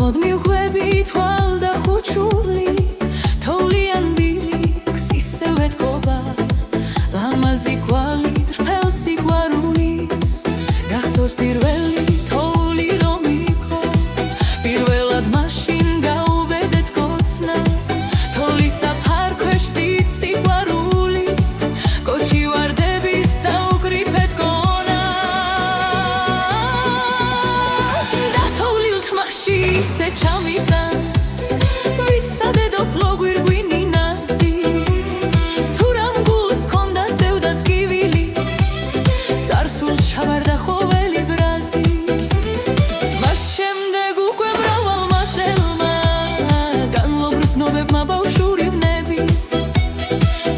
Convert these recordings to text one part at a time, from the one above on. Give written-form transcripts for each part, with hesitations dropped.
უხმოდმი ღვები თვალ და ხუჩული თოვლიან ბილიქს ისევე თქობა ლამაზი გვალით რფელ სიყვარულის გახსოვს პირველი თოვლი რომ იყო პირველად მაშინ გაუბედეთ კოცნა თოვლის საფარქვეშ დიდ სიყვარულით კოჩი ვარდების დაუკრიფეთ გონა და თოვლილ თმაში ისე ჩამიწან ვიცადე დოფლო გვირგვინი ნაზი თუ რამ გულს ჰქონდა სევდა ტკივილი წარსულ ჩავარდა ხოველი ბრაზი მას შემდეგ უკვე მრავალმა წელმა განმოგრძნობებმა ბავშვური ვნების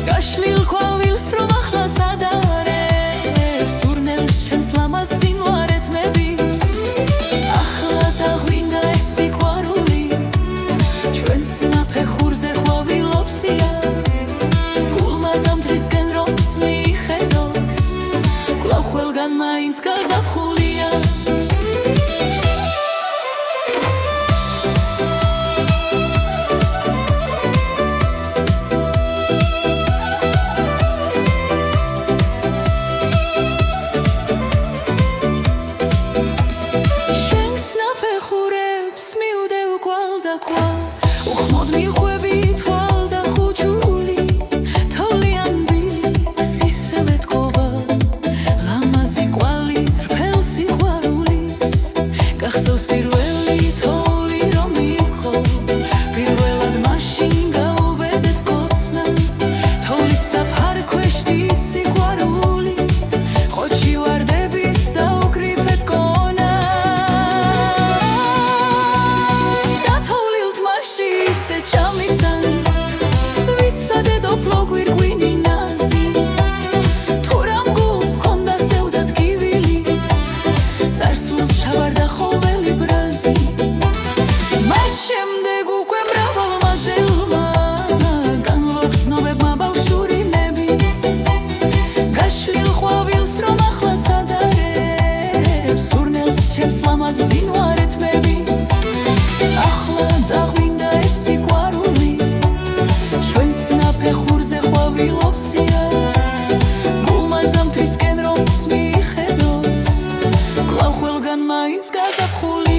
გაშლილ ყვავილს რომ ახლა სადარებს სურნელს ჩემს ლამაზ წინ ვარეთმების ახლა დაღვინდა ეს სიყვარული ჩვენს ნაფეხურზე ყვავილობსია გულმა ზამთრისკენ რომს მიხედოს კვლავ ყველგან მაინც გაზაფხულია უხმოდმი ღვები თვალ და ხუჩული თოვლიან ბილიქს ისევე თქობა ლამაზი გვალით რფელ სიყვარულის გახსოვს პირველი თოვლი რომ იყო პირველად მაშინ გაუბედეთ კოცნა თოვლის საფარქვეშ დიდ სიყვარულით ყოჩი ვარდების დაუკრიფეთ გონა ისე ჩამიწან ვიცადე დოფლო გვირგვინი ნაზი თუ რამ გულს ჰქონდა სევდა ტკივილი წარსულ ჩავარდა ხოველი ბრაზი მას შემდეგ უკვე მრავალმა წელმა განმოგრძნობებმა ბავშვური ვნების გაშლილ ყვავილს რომ ახლა სადარებს სურნელს ჩემს ლამაზ წინ ვარეთმების ახლა დაღვინდა ეს სიყვარული ჩვენს ნაფეხურზე ყვავილობსია გულმა ზამთრისკენ რომს მიხედოს კვლავ ყველგან მაინც გაზაფხული